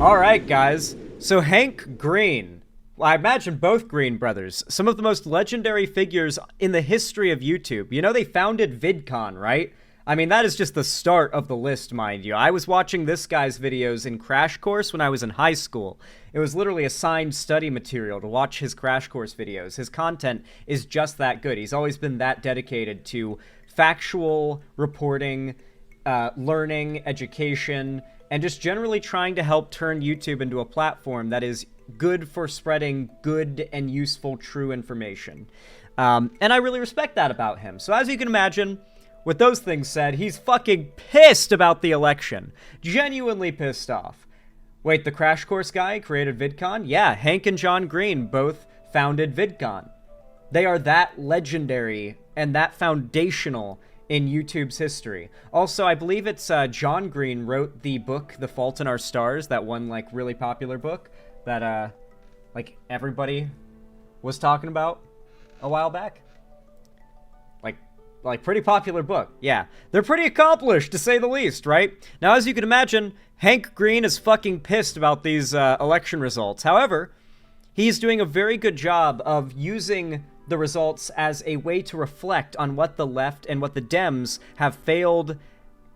All right, guys. So Hank Green, well, I imagine both Green brothers, some of the most legendary figures in the history of YouTube. You know, they founded VidCon, right? I mean, that is just the start of the list, mind you. I was watching this guy's videos in Crash Course when I was in high school. It was literally assigned study material to watch his Crash Course videos. His content is just that good. He's always been that dedicated to factual reporting, learning, education, and just generally trying to help turn YouTube into a platform that is good for spreading good and useful, true information. And I really respect that about him. So as you can imagine, with those things said, he's fucking pissed about the election. Genuinely pissed off. Wait, the Crash Course guy created VidCon? Yeah, Hank and John Green both founded VidCon. They are that legendary and that foundational in YouTube's history. Also, I believe it's John Green wrote the book The Fault in Our Stars, that one like really popular book that like everybody was talking about a while back. Like pretty popular book. Yeah, they're pretty accomplished to say the least, right? Now, as you can imagine, Hank Green is fucking pissed about these election results. However, he's doing a very good job of using the results as a way to reflect on what the left and what the Dems have failed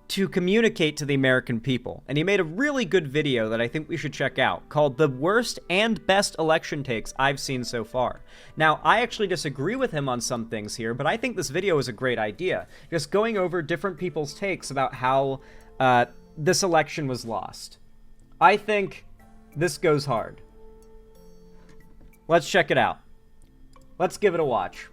to communicate to the American people. And he made a really good video that I think we should check out called The Worst and Best Election Takes I've Seen So Far. Now, I actually disagree with him on some things here, but I think this video is a great idea. Just going over different people's takes about how this election was lost. I think this goes hard. Let's check it out. Let's give it a watch.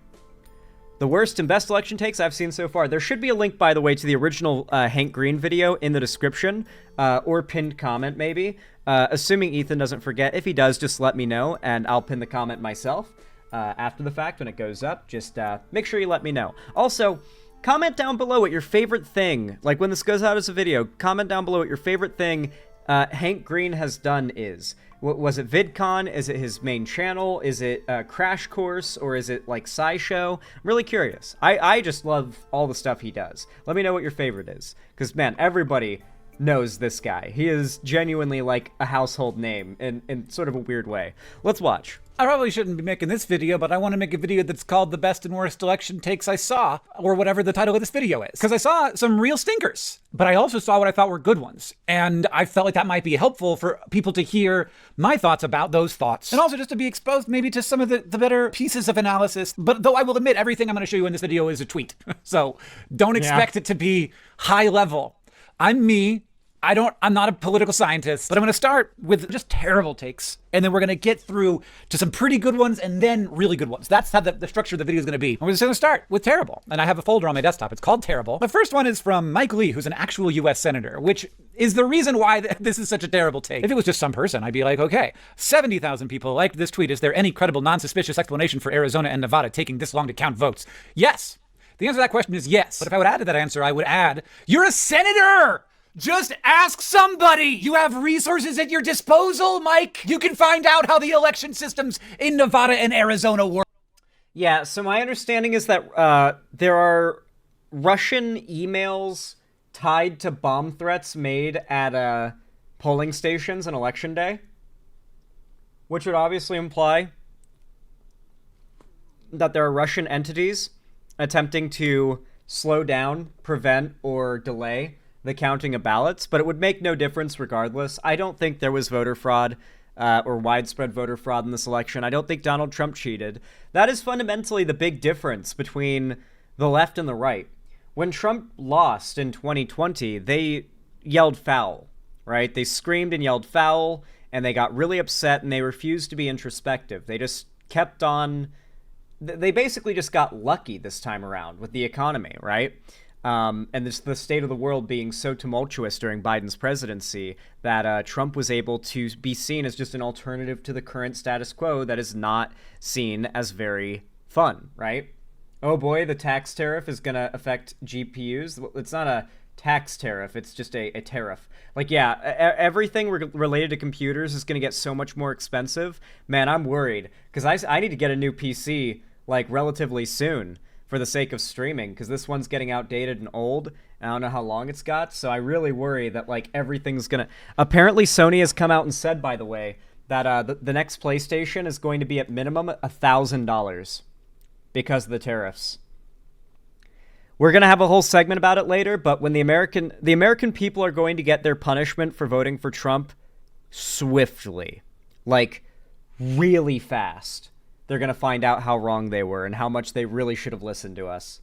The worst and best election takes I've seen so far. There should be a link, by the way, to the original Hank Green video in the description, or pinned comment, maybe. Assuming Ethan doesn't forget. If he does, just let me know, and I'll pin the comment myself after the fact when it goes up. Just make sure you let me know. Also, comment down below what your favorite thing, like when this goes out as a video, comment down below what your favorite thing Hank Green has done is. Was it VidCon? Is it his main channel? Is it Crash Course? Or is it like SciShow? I'm really curious. I just love all the stuff he does. Let me know what your favorite is. Because, man, everybody knows this guy. He is genuinely like a household name in sort of a weird way. Let's watch. I probably shouldn't be making this video, but I want to make a video that's called The Best and Worst Election Takes I Saw, or whatever the title of this video is. Because I saw some real stinkers, but I also saw what I thought were good ones. And I felt like that might be helpful for people to hear my thoughts about those thoughts. And also just to be exposed maybe to some of the better pieces of analysis. But though I will admit, everything I'm going to show you in this video is a tweet. So don't expect it to be high level. I'm me. I'm not a political scientist, but I'm going to start with just terrible takes. And then we're going to get through to some pretty good ones and then really good ones. That's how the structure of the video is going to be. We're just going to start with terrible. And I have a folder on my desktop. It's called Terrible. The first one is from Mike Lee, who's an actual US senator, which is the reason why this is such a terrible take. If it was just some person, I'd be like, okay, 70,000 people liked this tweet. Is there any credible, non-suspicious explanation for Arizona and Nevada taking this long to count votes? Yes. The answer to that question is yes. But if I would add to that answer, I would add, you're a senator! Just ask somebody! You have resources at your disposal, Mike! You can find out how the election systems in Nevada and Arizona work. Yeah, so my understanding is that there are Russian emails tied to bomb threats made at polling stations on election day, which would obviously imply that there are Russian entities attempting to slow down, prevent, or delay the counting of ballots, but it would make no difference regardless. I don't think there was voter fraud or widespread voter fraud in this election. I don't think Donald Trump cheated. That is fundamentally the big difference between the left and the right. When Trump lost in 2020, they yelled foul, right? They screamed and yelled foul, and they got really upset, and they refused to be introspective. They just kept on... They basically just got lucky this time around with the economy, right? And the state of the world being so tumultuous during Biden's presidency that Trump was able to be seen as just an alternative to the current status quo that is not seen as very fun, right? Oh boy, the tax tariff is going to affect GPUs. It's not a tax tariff, it's just a tariff. Like, yeah, everything related to computers is going to get so much more expensive. Man, I'm worried because I need to get a new PC like relatively soon for the sake of streaming, because this one's getting outdated and old, and I don't know how long it's got, so I really worry that, like, everything's gonna... Apparently Sony has come out and said, by the way, that the next PlayStation is going to be at minimum $1,000 because of the tariffs. We're going to have a whole segment about it later, but when the American people are going to get their punishment for voting for Trump swiftly, like really fast. They're going to find out how wrong they were and how much they really should have listened to us.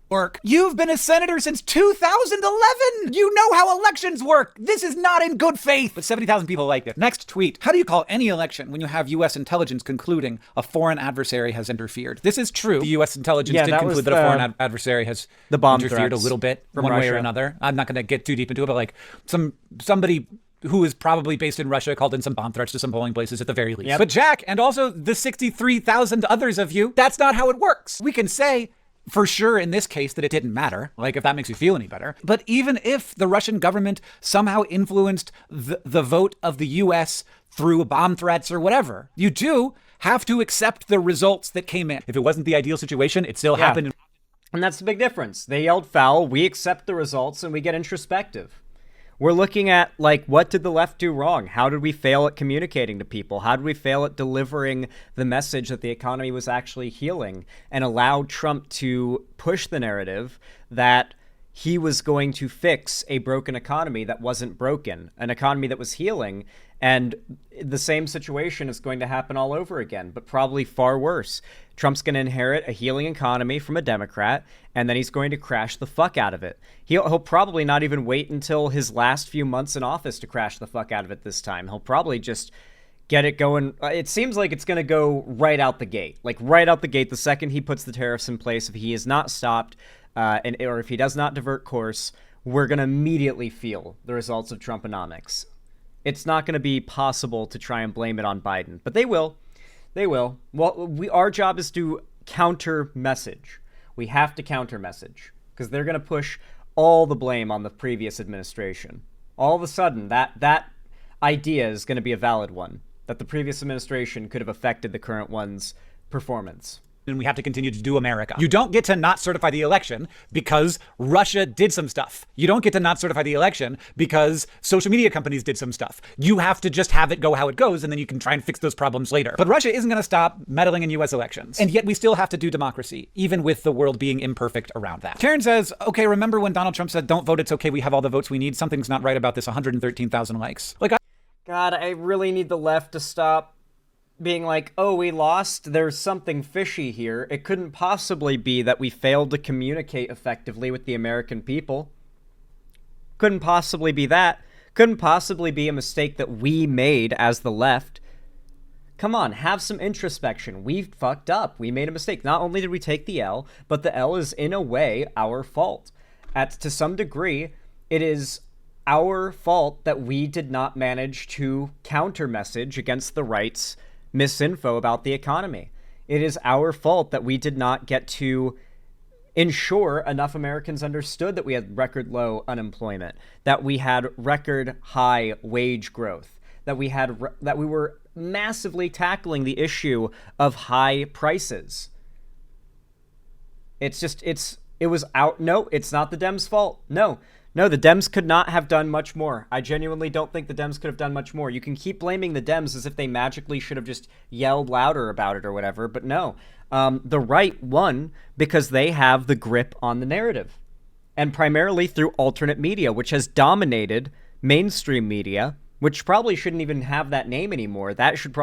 Work. You've been a senator since 2011. You know how elections work. This is not in good faith. But 70,000 people like this. Next tweet. How do you call any election when you have U.S. intelligence concluding a foreign adversary has interfered? This is true. The U.S. intelligence did conclude that a foreign adversary has interfered a little bit from one way or another. I'm not going to get too deep into it, but like somebody who is probably based in Russia called in some bomb threats to some polling places at the very least. Yep. But Jack, and also the 63,000 others of you, that's not how it works. We can say for sure in this case that it didn't matter, like if that makes you feel any better. But even if the Russian government somehow influenced the vote of the US through bomb threats or whatever, you do have to accept the results that came in. If it wasn't the ideal situation, it still happened. And that's the big difference. They yelled foul, we accept the results, and we get introspective. We're looking at, like, what did the left do wrong? How did we fail at communicating to people? How did we fail at delivering the message that the economy was actually healing and allowed Trump to push the narrative that he was going to fix a broken economy that wasn't broken, an economy that was healing, and the same situation is going to happen all over again, but probably far worse. Trump's going to inherit a healing economy from a Democrat, and then he's going to crash the fuck out of it. He'll probably not even wait until his last few months in office to crash the fuck out of it this time. He'll probably just get it going. It seems like it's going to go right out the gate. Like right out the gate, the second he puts the tariffs in place, if he is not stopped, or if he does not divert course, we're going to immediately feel the results of Trumponomics. It's not going to be possible to try and blame it on Biden, but they will. They will. Well, our job is to counter message. We have to counter message because they're going to push all the blame on the previous administration. All of a sudden, that idea is going to be a valid one, that the previous administration could have affected the current one's performance. And we have to continue to do America. You don't get to not certify the election because Russia did some stuff. You don't get to not certify the election because social media companies did some stuff. You have to just have it go how it goes, and then you can try and fix those problems later. But Russia isn't going to stop meddling in U.S. elections. And yet we still have to do democracy, even with the world being imperfect around that. Karen says, okay, remember when Donald Trump said, don't vote, it's okay, we have all the votes we need? Something's not right about this. 113,000 likes. God, I really need the left to stop being like, oh, we lost, there's something fishy here. It couldn't possibly be that we failed to communicate effectively with the American people. Couldn't possibly be that. Couldn't possibly be a mistake that we made as the left. Come on, have some introspection. We fucked up. We made a mistake. Not only did we take the L, but the L is in a way our fault. To some degree, it is our fault that we did not manage to counter message against the right's misinfo about the economy. It is our fault that we did not get to ensure enough Americans understood that we had record low unemployment, that we had record high wage growth, that we were massively tackling the issue of high prices. It was out. No, it's not the Dems' fault. No, the Dems could not have done much more. I genuinely don't think the Dems could have done much more. You can keep blaming the Dems as if they magically should have just yelled louder about it or whatever, but no. The right won because they have the grip on the narrative. And primarily through alternate media, which has dominated mainstream media, which probably shouldn't even have that name anymore. That should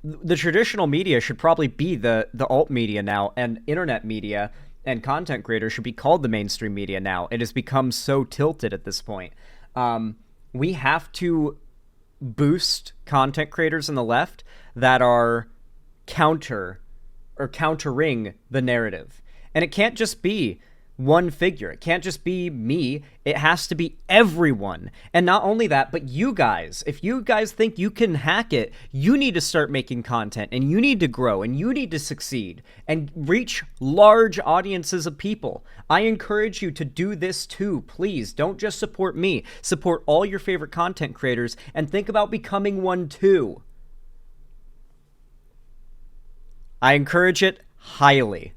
the traditional media should probably be the alt media now, and internet media and content creators should be called the mainstream media now. It has become so tilted at this point. We have to boost content creators on the left that are countering the narrative. And it can't just be one figure. It can't just be me. It has to be everyone. And not only that, but you guys. If you guys think you can hack it, you need to start making content, and you need to grow, and you need to succeed and reach large audiences of people. I encourage you to do this too. Please don't just support me. Support all your favorite content creators and think about becoming one too. I encourage it highly.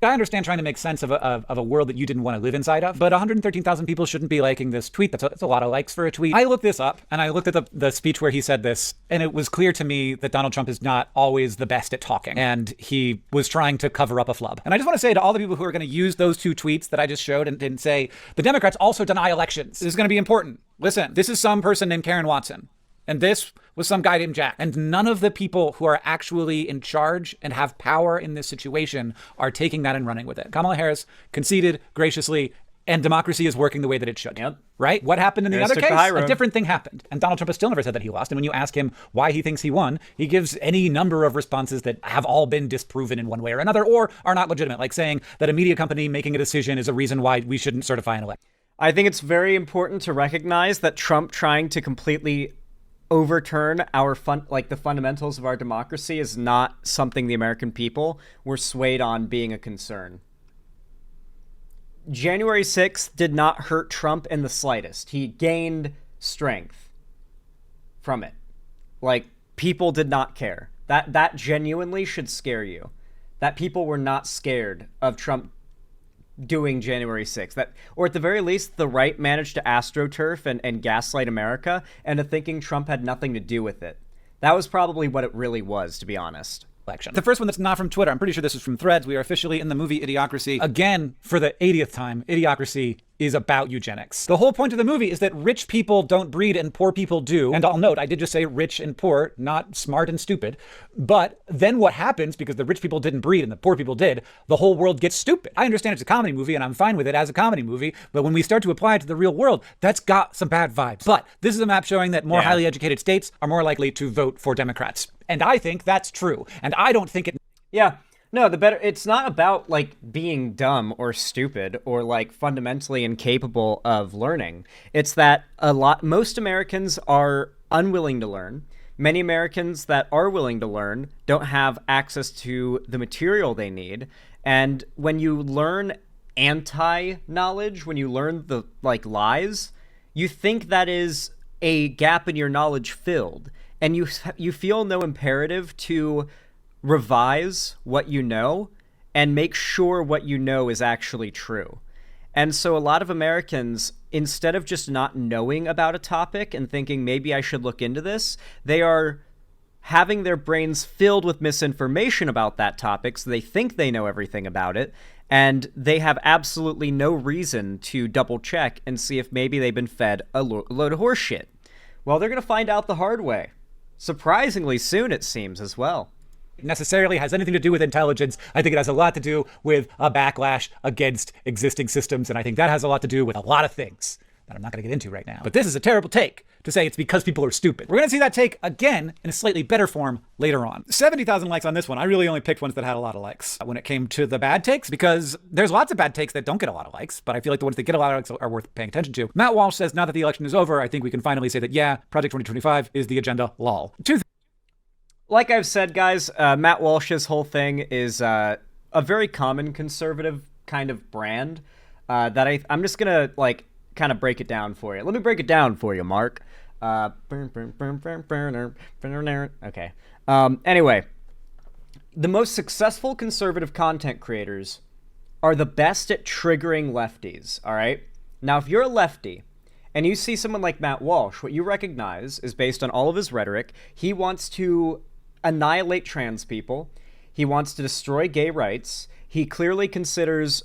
I understand trying to make sense of a world that you didn't want to live inside of, but 113,000 people shouldn't be liking this tweet. That's a lot of likes for a tweet. I looked this up, and I looked at the speech where he said this, and it was clear to me that Donald Trump is not always the best at talking, and he was trying to cover up a flub. And I just want to say to all the people who are going to use those two tweets that I just showed and say, the Democrats also deny elections. This is going to be important. Listen, this is some person named Karen Watson. And this was some guy named Jack. And none of the people who are actually in charge and have power in this situation are taking that and running with it. Kamala Harris conceded graciously, and democracy is working the way that it should. Yep. Right? What happened in the Harris other took the high case? road. A different thing happened. And Donald Trump has still never said that he lost. And when you ask him why he thinks he won, he gives any number of responses that have all been disproven in one way or another, or are not legitimate, like saying that a media company making a decision is a reason why we shouldn't certify an election. I think it's very important to recognize that Trump trying to completely overturn the fundamentals of our democracy is not something the American people were swayed on being a concern. January 6th did not hurt Trump in the slightest. He gained strength from it. Like, people did not care. That genuinely should scare you. That people were not scared of Trump doing January 6th. Or at the very least, the right managed to astroturf and gaslight America into thinking Trump had nothing to do with it. That was probably what it really was, to be honest. The first one that's not from Twitter, I'm pretty sure this is from Threads. We are officially in the movie Idiocracy. Again, for the 80th time, Idiocracy is about eugenics. The whole point of the movie is that rich people don't breed and poor people do. And I'll note, I did just say rich and poor, not smart and stupid. But then what happens, because the rich people didn't breed and the poor people did, the whole world gets stupid. I understand it's a comedy movie and I'm fine with it as a comedy movie. But when we start to apply it to the real world, that's got some bad vibes. But this is a map showing that more highly educated states are more likely to vote for Democrats. And I think that's true. And I don't think it... Yeah. No, it's not about like being dumb or stupid or like fundamentally incapable of learning. It's that most Americans are unwilling to learn. Many Americans that are willing to learn don't have access to the material they need. And when you learn anti-knowledge, when you learn the lies, you think that is a gap in your knowledge filled. And you feel no imperative to revise what you know and make sure what you know is actually true. And so a lot of Americans, instead of just not knowing about a topic and thinking maybe I should look into this, they are having their brains filled with misinformation about that topic, so they think they know everything about it, and they have absolutely no reason to double check and see if maybe they've been fed a load of horse shit. Well, they're going to find out the hard way. Surprisingly soon, it seems, as well. Necessarily has anything to do with intelligence. I think it has a lot to do with a backlash against existing systems, and I think that has a lot to do with a lot of things that I'm not going to get into right now. But this is a terrible take to say it's because people are stupid. We're going to see that take again in a slightly better form later on. 70,000 likes on this one. I really only picked ones that had a lot of likes when it came to the bad takes, because there's lots of bad takes that don't get a lot of likes, but I feel like the ones that get a lot of likes are worth paying attention to. Matt Walsh says, now that the election is over, I think we can finally say that, yeah, Project 2025 is the agenda, lol. Like I've said, guys, Matt Walsh's whole thing is a very common conservative kind of brand that I'm just going to, kind of break it down for you. Let me break it down for you, Mark. Okay. Anyway, the most successful conservative content creators are the best at triggering lefties, all right? Now, if you're a lefty and you see someone like Matt Walsh, what you recognize is, based on all of his rhetoric, he wants to annihilate trans people. He wants to destroy gay rights. He clearly considers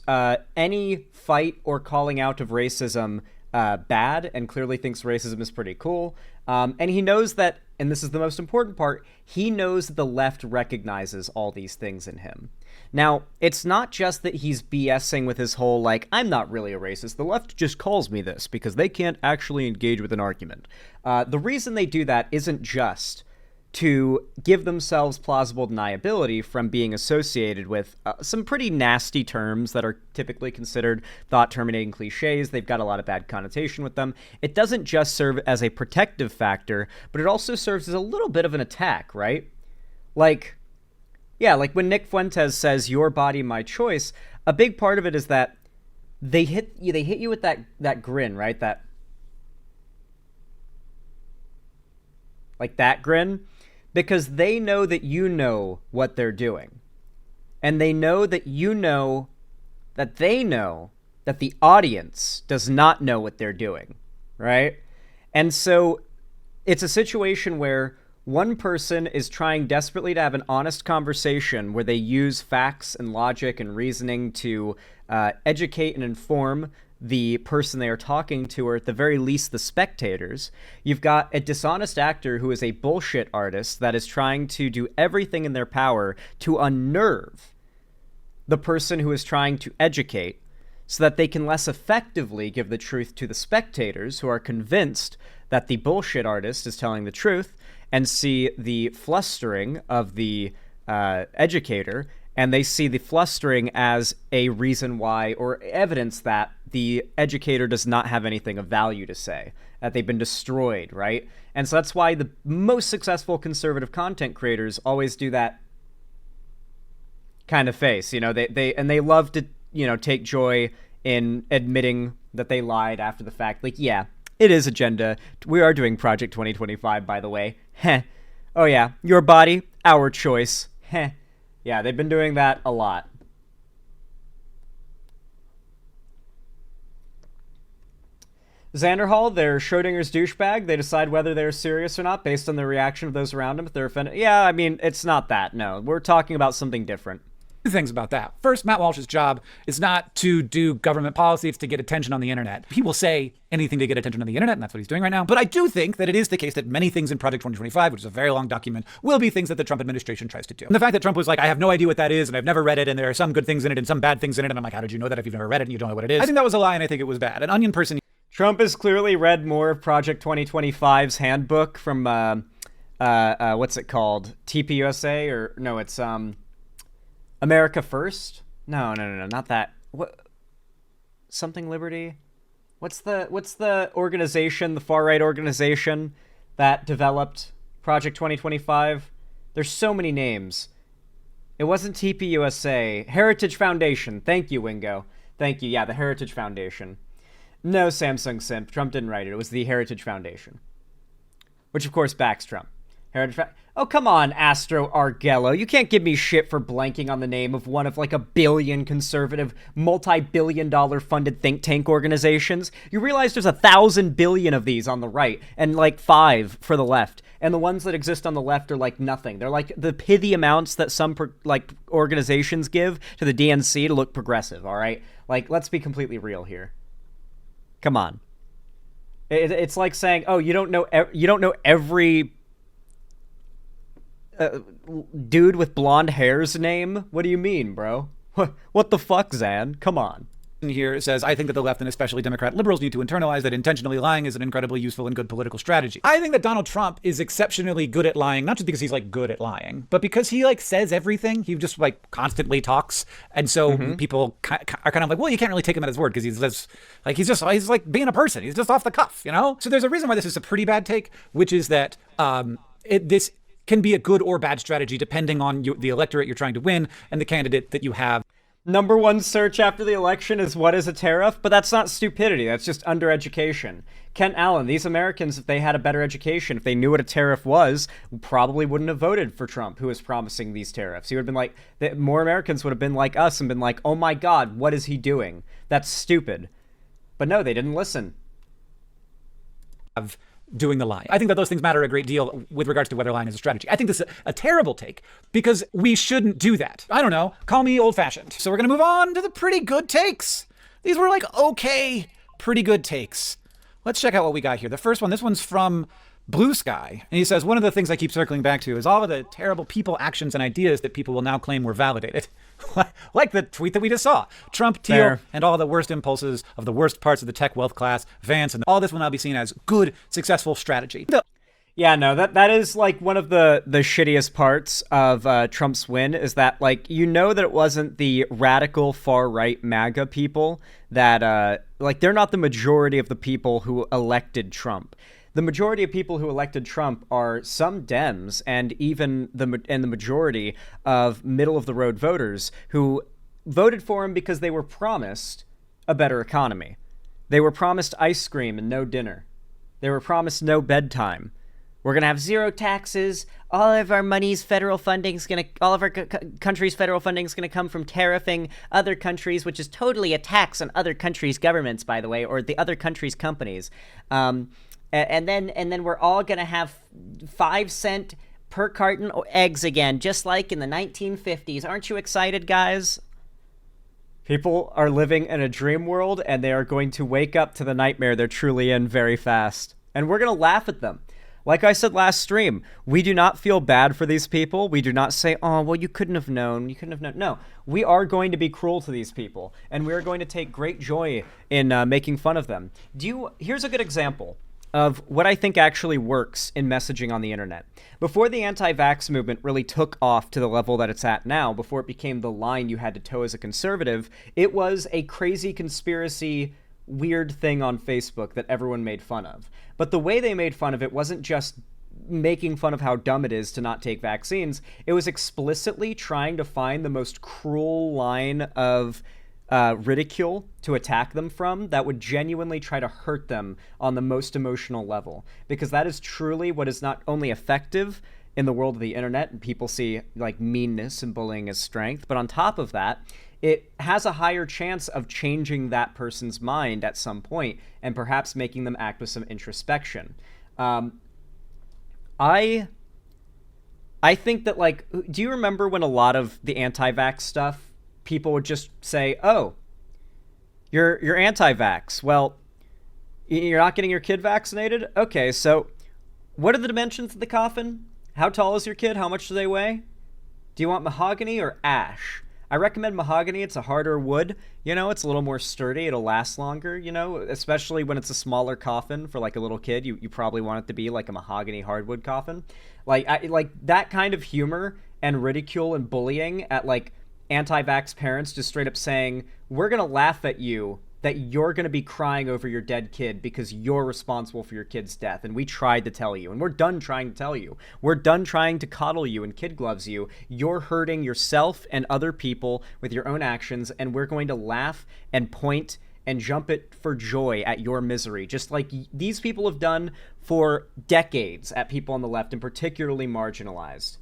any fight or calling out of racism bad, and clearly thinks racism is pretty cool. And he knows that, and this is the most important part, he knows the left recognizes all these things in him. Now, it's not just that he's BSing with his whole, I'm not really a racist. The left just calls me this because they can't actually engage with an argument. The reason they do that isn't just to give themselves plausible deniability from being associated with some pretty nasty terms that are typically considered thought-terminating cliches. They've got a lot of bad connotation with them. It doesn't just serve as a protective factor, but it also serves as a little bit of an attack, right? Like when Nick Fuentes says, "Your body, my choice," a big part of it is that they hit you with that grin, right? That grin. Because they know that you know what they're doing. and they know that you know that they know that the audience does not know what they're doing, right? And so it's a situation where one person is trying desperately to have an honest conversation where they use facts and logic and reasoning to educate and inform the person they are talking to, or at the very least the spectators. You've got a dishonest actor who is a bullshit artist that is trying to do everything in their power to unnerve the person who is trying to educate, so that they can less effectively give the truth to the spectators, who are convinced that the bullshit artist is telling the truth, and see the flustering of the educator, and they see the flustering as a reason why, or evidence that the educator does not have anything of value to say, that they've been destroyed, right? And so that's why the most successful conservative content creators always do that kind of face. They love to, take joy in admitting that they lied after the fact. Like, yeah, it is agenda. We are doing Project 2025, by the way. Heh. Oh yeah, your body, our choice. Heh. Yeah, they've been doing that a lot. Xanderhall, they're Schrodinger's douchebag. They decide whether they're serious or not based on the reaction of those around them. If they're offended, yeah, I mean, it's not that. No, we're talking about something different. Two things about that. First, Matt Walsh's job is not to do government policy, it's to get attention on the internet. He will say anything to get attention on the internet, and that's what he's doing right now. But I do think that it is the case that many things in Project 2025, which is a very long document, will be things that the Trump administration tries to do. And the fact that Trump was like, I have no idea what that is, and I've never read it, and there are some good things in it and some bad things in it, and I'm like, how did you know that if you've never read it and you don't know what it is? I think that was a lie, and I think it was bad. An Onion person... Trump has clearly read more of Project 2025's handbook from, what's it called? TPUSA? Or, no, it's, America First? No, not that. What? Something Liberty? What's the organization, the far-right organization that developed Project 2025? There's so many names. It wasn't TPUSA. Heritage Foundation. Thank you, Wingo. Thank you. Yeah, the Heritage Foundation. No, Samsung Simp. Trump didn't write it. It was the Heritage Foundation. Which, of course, backs Trump. Oh, come on, Astro Argello. You can't give me shit for blanking on the name of one of like a billion conservative, multi-billion-dollar funded think tank organizations. You realize there's 1,000 billion of these on the right and like 5 for the left. And the ones that exist on the left are like nothing. They're like the pithy amounts that some organizations give to the DNC to look progressive, all right? Like, let's be completely real here. Come on. It's like saying, oh, you don't know every dude with blonde hair's name? What do you mean, bro? What the fuck, Zan? Come on. Here it says, I think that the left and especially Democrat liberals need to internalize that intentionally lying is an incredibly useful and good political strategy. I think that Donald Trump is exceptionally good at lying, not just because he's like good at lying, but because he like says everything. He just like constantly talks. And so people are kind of like, well, you can't really take him at his word because he's like being a person. He's just off the cuff, you know? So there's a reason why this is a pretty bad take, which is that this can be a good or bad strategy depending on the electorate you're trying to win and the candidate that you have. Number one search after the election is what is a tariff? But that's not stupidity. That's just undereducation. Kent Allen, these Americans, if they had a better education, if they knew what a tariff was, probably wouldn't have voted for Trump, who was promising these tariffs. He would have been like, more Americans would have been like us and been like, oh my God, what is he doing? That's stupid. But no, they didn't listen. Doing the lying. I think that those things matter a great deal with regards to whether lying is a strategy. I think this is a terrible take because we shouldn't do that. I don't know. Call me old-fashioned. So we're going to move on to the pretty good takes. These were like, okay, pretty good takes. Let's check out what we got here. The first one, this one's from Blue Sky. And he says, one of the things I keep circling back to is all of the terrible people, actions, and ideas that people will now claim were validated. Like the tweet that we just saw. Trump, Thiel, and all the worst impulses of the worst parts of the tech wealth class, Vance, and all this will now be seen as good, successful strategy. Yeah, no, that is like one of the shittiest parts of Trump's win is that, like, you know that it wasn't the radical far-right MAGA people that, they're not the majority of the people who elected Trump. The majority of people who elected Trump are some Dems and even the majority of middle-of-the-road voters who voted for him because they were promised a better economy. They were promised ice cream and no dinner. They were promised no bedtime. We're going to have zero taxes. All of our money's federal funding's going to, all of our country's federal funding's going to come from tariffing other countries, which is totally a tax on other countries' governments, by the way, or the other countries' companies. And then we're all going to have 5 cent per carton eggs again, just like in the 1950s. Aren't you excited, guys? People are living in a dream world, and they are going to wake up to the nightmare they're truly in very fast. And we're going to laugh at them. Like I said last stream, we do not feel bad for these people. We do not say, oh, well, you couldn't have known. You couldn't have known. No, we are going to be cruel to these people, and we are going to take great joy in making fun of them. Here's a good example of what I think actually works in messaging on the internet. Before the anti-vax movement really took off to the level that it's at now, before it became the line you had to toe as a conservative, it was a crazy conspiracy weird thing on Facebook that everyone made fun of. But the way they made fun of it wasn't just making fun of how dumb it is to not take vaccines. It was explicitly trying to find the most cruel line of ridicule to attack them from that would genuinely try to hurt them on the most emotional level. Because that is truly what is not only effective in the world of the internet, and people see like meanness and bullying as strength, but on top of that, it has a higher chance of changing that person's mind at some point and perhaps making them act with some introspection. I think that, like, do you remember when a lot of the anti-vax stuff, people would just say, oh, you're anti-vax. Well, you're not getting your kid vaccinated? Okay, so what are the dimensions of the coffin? How tall is your kid? How much do they weigh? Do you want mahogany or ash? I recommend mahogany. It's a harder wood. You know, it's a little more sturdy. It'll last longer, you know, especially when it's a smaller coffin for like a little kid. You probably want it to be like a mahogany hardwood coffin. Like that kind of humor and ridicule and bullying at like anti-vax parents just straight up saying, we're going to laugh at you that you're going to be crying over your dead kid because you're responsible for your kid's death. And we tried to tell you, and we're done trying to tell you. We're done trying to coddle you and kid gloves you. You're hurting yourself and other people with your own actions, and we're going to laugh and point and jump it for joy at your misery, just like these people have done for decades at people on the left, and particularly marginalized.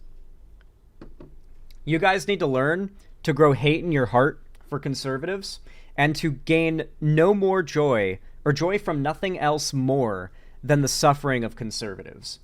You guys need to learn to grow hate in your heart for conservatives, and to gain no more joy, or joy from nothing else more than the suffering of conservatives.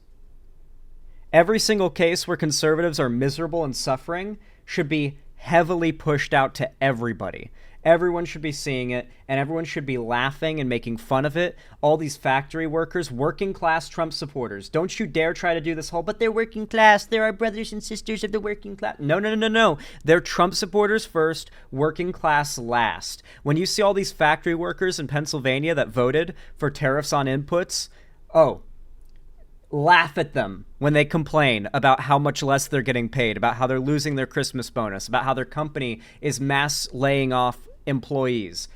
Every single case where conservatives are miserable and suffering should be heavily pushed out to everybody. Everyone should be seeing it, and everyone should be laughing and making fun of it. All these factory workers, working class Trump supporters. Don't you dare try to do this whole, but they're working class, they're our brothers and sisters of the working class. No. They're Trump supporters first, working class last. When you see all these factory workers in Pennsylvania that voted for tariffs on inputs, laugh at them when they complain about how much less they're getting paid, about how they're losing their Christmas bonus, about how their company is mass laying off employees.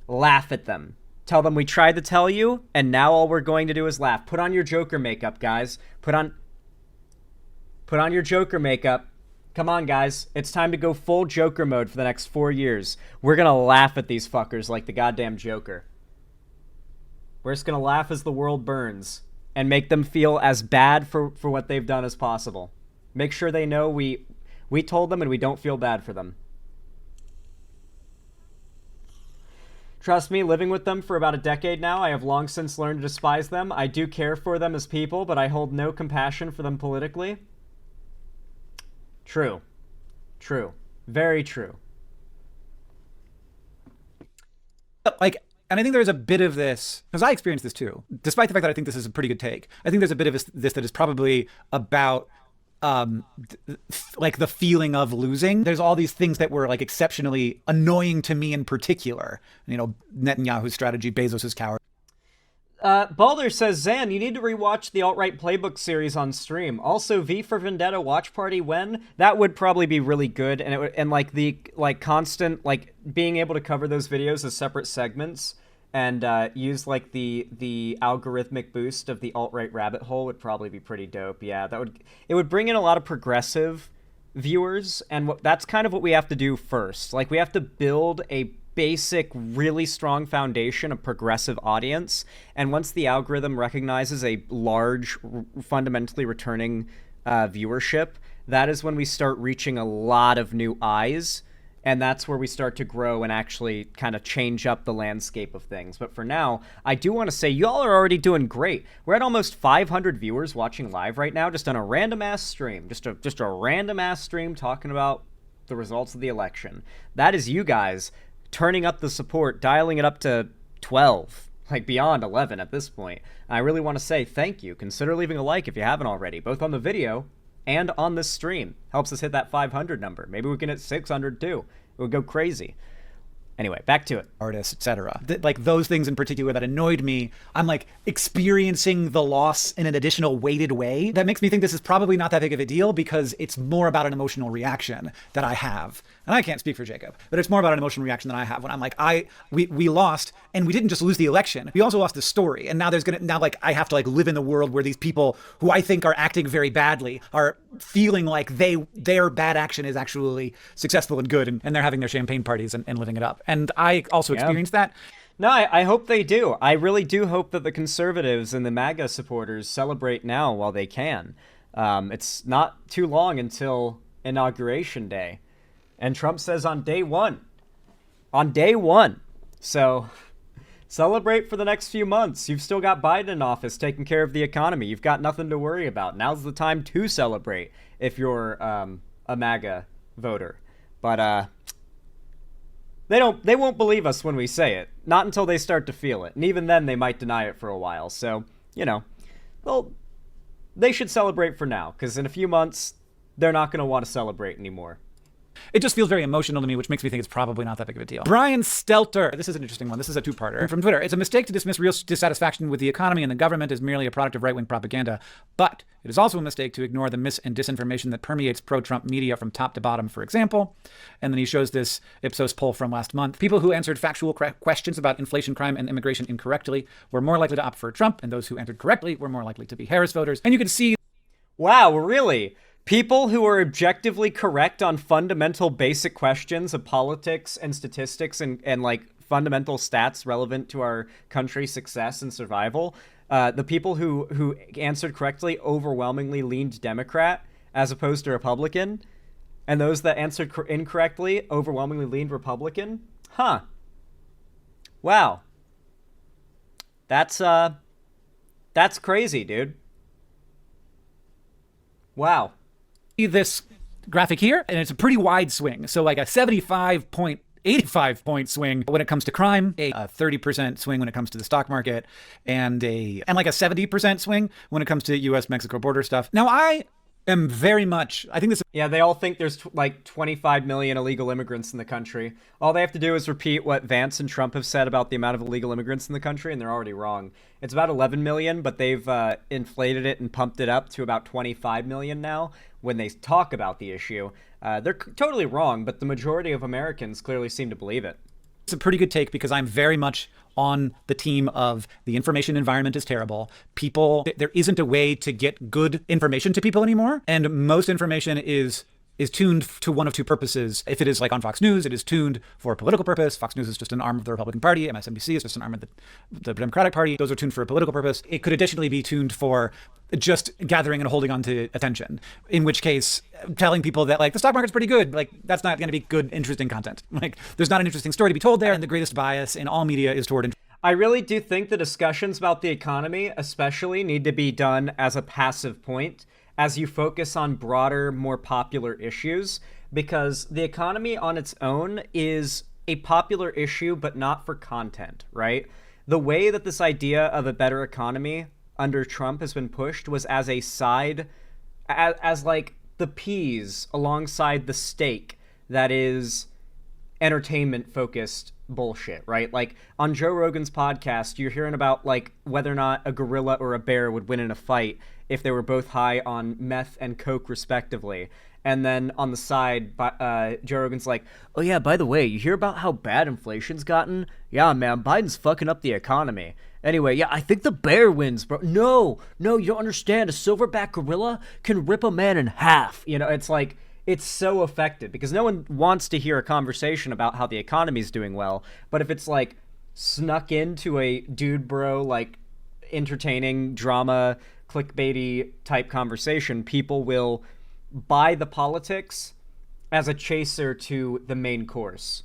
Laugh at them. Tell them we tried to tell you, and now all we're going to do is laugh. Put on your Joker makeup, guys. Put on your Joker makeup. Come on, guys. It's time to go full Joker mode for the next 4 years. We're gonna laugh at these fuckers like the goddamn Joker. We're just gonna laugh as the world burns and make them feel as bad for what they've done as possible. Make sure they know we told them and we don't feel bad for them. Trust me, living with them for about a decade now, I have long since learned to despise them. I do care for them as people, but I hold no compassion for them politically. True. Very true. Like, and I think there's a bit of this, because I experienced this too, despite the fact that I think this is a pretty good take. I think there's a bit of this that is probably about like the feeling of losing. There's all these things that were like exceptionally annoying to me in particular. You know, Netanyahu's strategy, Bezos's coward. Balder says, Zan, you need to rewatch the alt-right playbook series on stream. Also, V for Vendetta watch party when? That would probably be really good, and it would, and like the constant being able to cover those videos as separate segments and use like the algorithmic boost of the alt-right rabbit hole would probably be pretty dope. Yeah, it would bring in a lot of progressive viewers, and that's kind of what we have to do first. Like, we have to build a basic, really strong foundation of progressive audience. And once the algorithm recognizes a large, fundamentally returning viewership, that is when we start reaching a lot of new eyes. And that's where we start to grow and actually kind of change up the landscape of things. But for now, I do want to say y'all are already doing great. We're at almost 500 viewers watching live right now, just on a random ass stream. Just a random ass stream talking about the results of the election. That is you guys turning up the support, dialing it up to 12, like beyond 11 at this point. And I really want to say thank you. Consider leaving a like if you haven't already, both on the video and on this stream. Helps us hit that 500 number. Maybe we can hit 600 too. It would go crazy. Anyway, back to it. Artists, etc. Like those things in particular that annoyed me, I'm like experiencing the loss in an additional weighted way. That makes me think this is probably not that big of a deal because it's more about an emotional reaction that I have. And I can't speak for Jacob, but it's more about an emotional reaction that I have when I'm like, we lost, and we didn't just lose the election, we also lost the story. And now I have to like live in the world where these people who I think are acting very badly are feeling like their bad action is actually successful and good, and they're having their champagne parties and living it up. And I also experienced that. No, I hope they do. I really do hope that the conservatives and the MAGA supporters celebrate now while they can. It's not too long until Inauguration Day. And Trump says on day one. On day one. So celebrate for the next few months. You've still got Biden in office taking care of the economy. You've got nothing to worry about. Now's the time to celebrate if you're a MAGA voter. But they won't believe us when we say it. Not until they start to feel it. And even then they might deny it for a while. So, well, they should celebrate for now, because in a few months they're not going to want to celebrate anymore. It just feels very emotional to me, which makes me think it's probably not that big of a deal. Brian Stelter. This is an interesting one. This is a two-parter from Twitter. It's a mistake to dismiss real dissatisfaction with the economy and the government as merely a product of right-wing propaganda. But it is also a mistake to ignore the mis and disinformation that permeates pro-Trump media from top to bottom, for example. And then he shows this Ipsos poll from last month. People who answered factual questions about inflation, crime, and immigration incorrectly were more likely to opt for Trump, and those who answered correctly were more likely to be Harris voters. And you can see... Wow, really? People who are objectively correct on fundamental basic questions of politics and statistics and like fundamental stats relevant to our country's success and survival, the people who answered correctly overwhelmingly leaned Democrat as opposed to Republican, and those that answered incorrectly overwhelmingly leaned Republican? Huh. Wow. That's crazy, dude. Wow. This graphic here, and it's a pretty wide swing. So like a 75.85 point swing when it comes to crime, a 30% swing when it comes to the stock market, and like a 70% swing when it comes to US-Mexico border stuff. Now I am very much, I think this... Yeah, they all think there's like 25 million illegal immigrants in the country. All they have to do is repeat what Vance and Trump have said about the amount of illegal immigrants in the country, and they're already wrong. It's about 11 million, but they've inflated it and pumped it up to about 25 million now when they talk about the issue. They're totally wrong, but the majority of Americans clearly seem to believe it. It's a pretty good take because I'm very much on the team of the information environment is terrible. There isn't a way to get good information to people anymore. And most information is tuned to one of two purposes. If it is like on Fox News, it is tuned for a political purpose. Fox News is just an arm of the Republican Party. MSNBC is just an arm of the Democratic Party. Those are tuned for a political purpose. It could additionally be tuned for just gathering and holding on to attention, in which case telling people that like the stock market's pretty good, like that's not going to be good, interesting content. Like there's not an interesting story to be told there, and the greatest bias in all media is toward... I really do think the discussions about the economy especially need to be done as a passive point as you focus on broader, more popular issues, because the economy on its own is a popular issue, but not for content, right? The way that this idea of a better economy under Trump has been pushed was as a side, as like the peas alongside the steak that is entertainment focused bullshit, right? Like on Joe Rogan's podcast, you're hearing about like whether or not a gorilla or a bear would win in a fight if they were both high on meth and coke respectively. And then on the side, Joe Rogan's like, oh yeah, by the way, you hear about how bad inflation's gotten? Yeah, man, Biden's fucking up the economy. Anyway, yeah, I think the bear wins, bro. No, you don't understand. A silverback gorilla can rip a man in half. You know, it's like, it's so effective because no one wants to hear a conversation about how the economy's doing well. But if it's like snuck into a dude bro, like entertaining drama, clickbaity type conversation, people will buy the politics as a chaser to the main course.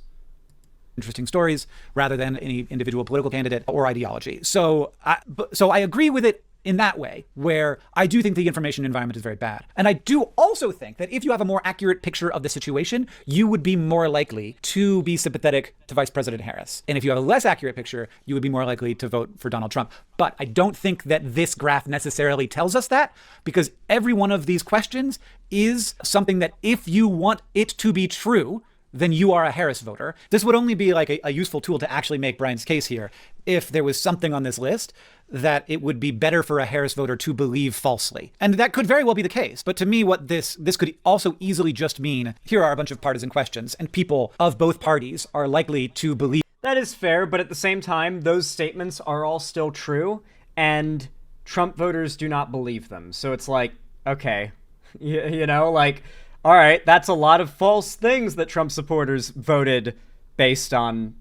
Interesting stories rather than any individual political candidate or ideology. So I agree with it in that way, where I do think the information environment is very bad. And I do also think that if you have a more accurate picture of the situation, you would be more likely to be sympathetic to Vice President Harris. And if you have a less accurate picture, you would be more likely to vote for Donald Trump. But I don't think that this graph necessarily tells us that, because every one of these questions is something that if you want it to be true, then you are a Harris voter. This would only be like a useful tool to actually make Brian's case here if there was something on this list that it would be better for a Harris voter to believe falsely. And that could very well be the case. But to me, what this could also easily just mean, here are a bunch of partisan questions, and people of both parties are likely to believe. That is fair, but at the same time, those statements are all still true, and Trump voters do not believe them. So it's like, okay, you know, like, all right, that's a lot of false things that Trump supporters voted based on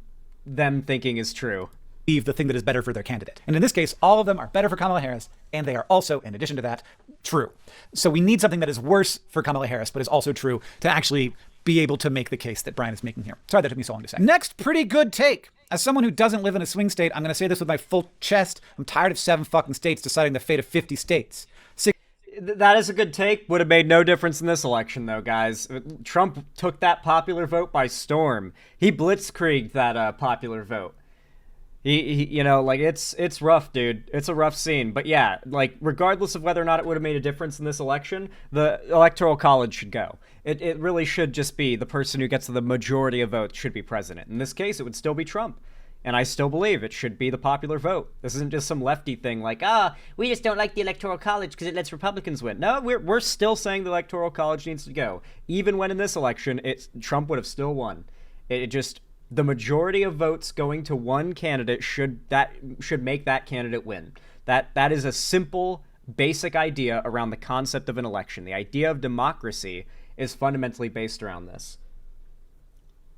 them thinking is true. The thing that is better for their candidate. And in this case, all of them are better for Kamala Harris, and they are also, in addition to that, true. So we need something that is worse for Kamala Harris, but is also true to actually be able to make the case that Brian is making here. Sorry that took me so long to say. Next, pretty good take. As someone who doesn't live in a swing state, I'm going to say this with my full chest. I'm tired of 7 fucking states deciding the fate of 50 states. That is a good take. Would have made no difference in this election, though, guys. Trump took that popular vote by storm. He blitzkrieged that popular vote. He you know, like, it's rough, dude. It's a rough scene. But yeah, like, regardless of whether or not it would have made a difference in this election, the Electoral College should go. It really should just be the person who gets the majority of votes should be president. In this case, it would still be Trump. And I still believe it should be the popular vote. This isn't just some lefty thing like, we just don't like the Electoral College because it lets Republicans win. No, we're still saying the Electoral College needs to go. Even when in this election, Trump would have still won. It just, the majority of votes going to one candidate should make that candidate win. That is a simple, basic idea around the concept of an election. The idea of democracy is fundamentally based around this.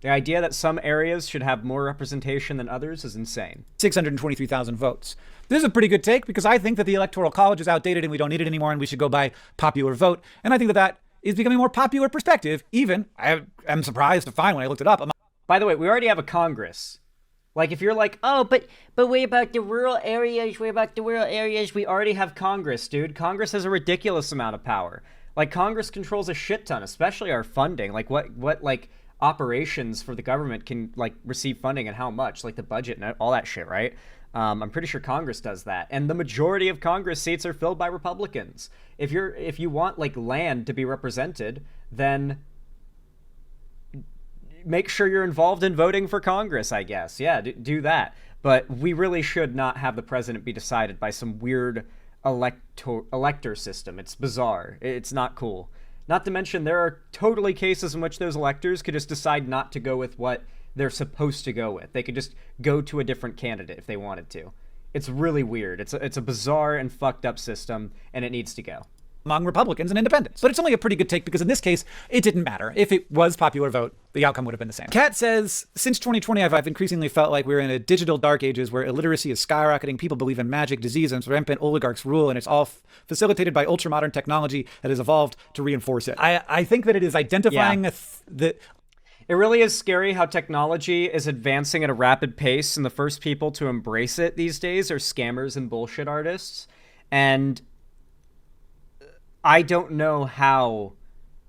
The idea that some areas should have more representation than others is insane. 623,000 votes. This is a pretty good take because I think that the Electoral College is outdated and we don't need it anymore and we should go by popular vote. And I think that is becoming a more popular perspective. Even, I am surprised to find when I looked it up. By the way, we already have a Congress. Like, if you're like, but what about the rural areas? What about the rural areas? We already have Congress, dude. Congress has a ridiculous amount of power. Like, Congress controls a shit ton, especially our funding. Like, what like, operations for the government can like receive funding and how much, like the budget and all that shit, right? I'm pretty sure Congress does that, and the majority of Congress seats are filled by Republicans. If you want like land to be represented, then make sure you're involved in voting for Congress, I guess. Yeah, do that. But we really should not have the president be decided by some weird elector system. It's bizarre. It's not cool. Not to mention, there are totally cases in which those electors could just decide not to go with what they're supposed to go with. They could just go to a different candidate if they wanted to. It's really weird. It's a bizarre and fucked up system, and it needs to go. Among Republicans and independents. But it's only a pretty good take because in this case, it didn't matter. If it was popular vote, the outcome would have been the same. Kat says, since 2020, I've increasingly felt like we're in a digital dark ages where illiteracy is skyrocketing, people believe in magic, disease, and rampant oligarchs rule, and it's all facilitated by ultra-modern technology that has evolved to reinforce it. I think that it is identifying that. It really is scary how technology is advancing at a rapid pace, and the first people to embrace it these days are scammers and bullshit artists. And I don't know how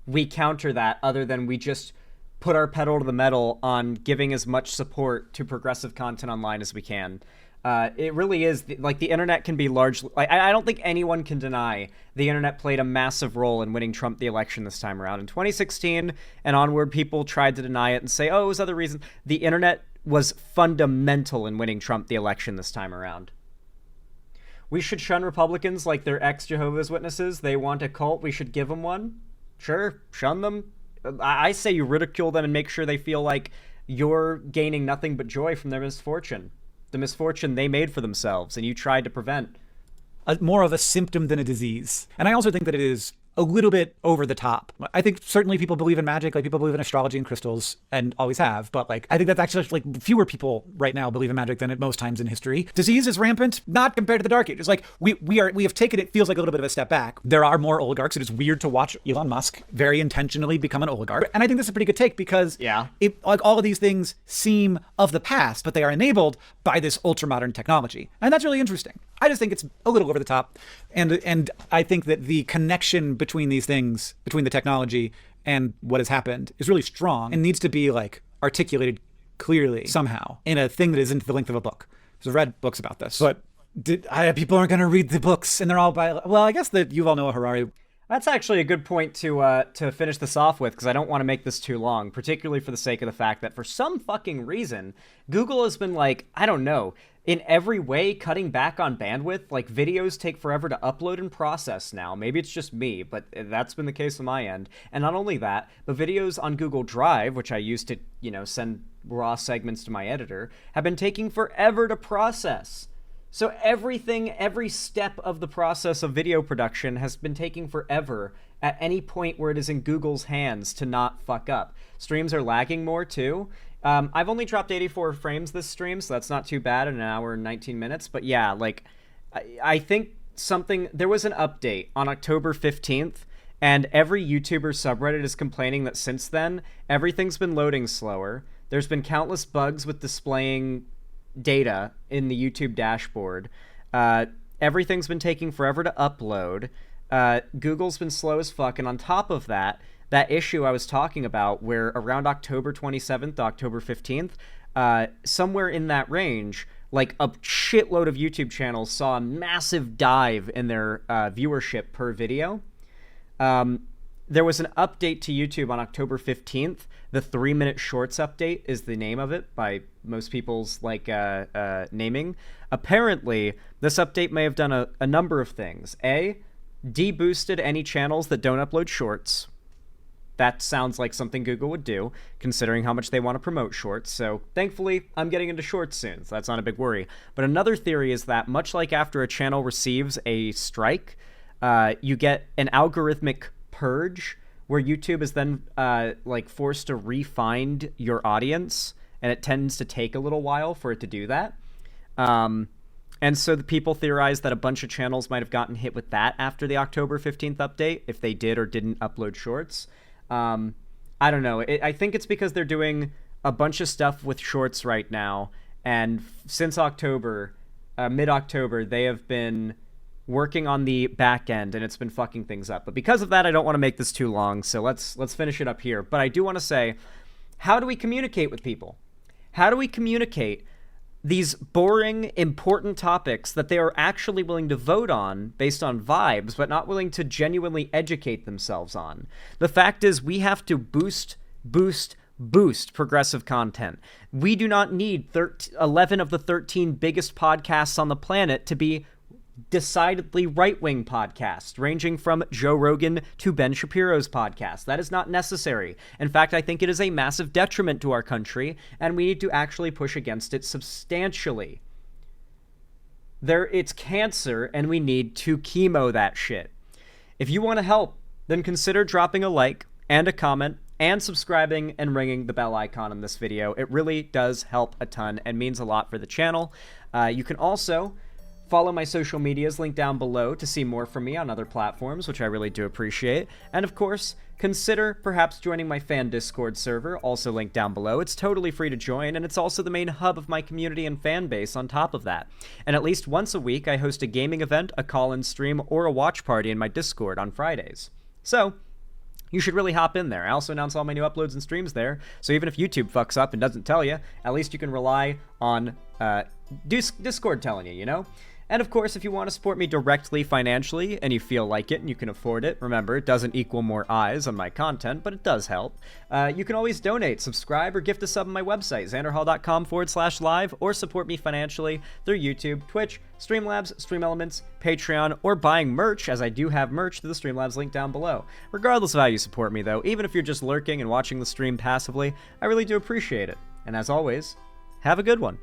we counter that other than we just put our pedal to the metal on giving as much support to progressive content online as we can. It really is, like, the internet can be largely... Like, I don't think anyone can deny the internet played a massive role in winning Trump the election this time around. In 2016 and onward, people tried to deny it and say, it was other reasons. The internet was fundamental in winning Trump the election this time around. We should shun Republicans like they're ex-Jehovah's Witnesses. They want a cult. We should give them one. Sure, shun them. I say you ridicule them and make sure they feel like you're gaining nothing but joy from their misfortune. The misfortune they made for themselves and you tried to prevent. More of a symptom than a disease. And I also think that it is a little bit over the top. I think certainly people believe in magic, like people believe in astrology and crystals and always have, but like I think that's actually like fewer people right now believe in magic than at most times in history. Disease is rampant, not compared to the Dark Ages. Like we have taken, it feels like a little bit of a step back. There are more oligarchs. It is weird to watch Elon Musk very intentionally become an oligarch. And I think this is a pretty good take because like all of these things seem of the past, but they are enabled by this ultra modern technology. And that's really interesting. I just think it's a little over the top. And I think that the connection between these things, between the technology and what has happened, is really strong and needs to be like articulated clearly somehow in a thing that isn't the length of a book. So I've read books about this, but people aren't going to read the books, and they're all by, well, I guess that Yuval Noah Harari. That's actually a good point to finish this off with, because I don't want to make this too long, particularly for the sake of the fact that for some fucking reason, Google has been like, I don't know, in every way cutting back on bandwidth. Like videos take forever to upload and process now. Maybe it's just me, but that's been the case on my end. And not only that, but videos on Google Drive, which I use to, send raw segments to my editor, have been taking forever to process. So every step of the process of video production has been taking forever at any point where it is in Google's hands to not fuck up. Streams are lagging more too. I've only dropped 84 frames this stream, so that's not too bad in an hour and 19 minutes. But yeah, like, I think there was an update on October 15th, and every YouTuber subreddit is complaining that since then, everything's been loading slower. There's been countless bugs with displaying data in the YouTube dashboard. Everything's been taking forever to upload. Google's been slow as fuck, and on top of that issue I was talking about where around October 27th, October 15th, somewhere in that range, like a shitload of YouTube channels saw a massive dive in their viewership per video. There was an update to YouTube on October 15th. The 3-minute shorts update is the name of it by most people's naming. Apparently, this update may have done a number of things. A, deboosted any channels that don't upload shorts. That sounds like something Google would do, considering how much they want to promote shorts. So thankfully, I'm getting into shorts soon, so that's not a big worry. But another theory is that much like after a channel receives a strike, you get an algorithmic purge where YouTube is then forced to re-find your audience, and it tends to take a little while for it to do that. And so the people theorize that a bunch of channels might have gotten hit with that after the October 15th update, if they did or didn't upload shorts. I don't know. I think it's because they're doing a bunch of stuff with shorts right now, and since October, mid-October, they have been working on the back end, and it's been fucking things up. But because of that, I don't want to make this too long, so let's finish it up here. But I do want to say, how do we communicate with people? How do we communicate these boring, important topics that they are actually willing to vote on based on vibes, but not willing to genuinely educate themselves on? The fact is, we have to boost progressive content. We do not need 11 of the 13 biggest podcasts on the planet to be decidedly right-wing podcasts, ranging from Joe Rogan to Ben Shapiro's podcast. That is not necessary. In fact, I think it is a massive detriment to our country, and we need to actually push against it substantially. It's cancer, and we need to chemo that shit. If you want to help, then consider dropping a like and a comment and subscribing and ringing the bell icon in this video. It really does help a ton and means a lot for the channel. You can also follow my social medias linked down below to see more from me on other platforms, which I really do appreciate. And of course, consider perhaps joining my fan Discord server, also linked down below. It's totally free to join, and it's also the main hub of my community and fan base on top of that. And at least once a week, I host a gaming event, a call-in stream, or a watch party in my Discord on Fridays. So you should really hop in there. I also announce all my new uploads and streams there, so even if YouTube fucks up and doesn't tell you, at least you can rely on Discord telling you, you know? And of course, if you want to support me directly financially and you feel like it and you can afford it, remember, it doesn't equal more eyes on my content, but it does help. You can always donate, subscribe, or gift a sub on my website, xanderhall.com/live, or support me financially through YouTube, Twitch, Streamlabs, Stream Elements, Patreon, or buying merch, as I do have merch through the Streamlabs link down below. Regardless of how you support me, though, even if you're just lurking and watching the stream passively, I really do appreciate it. And as always, have a good one.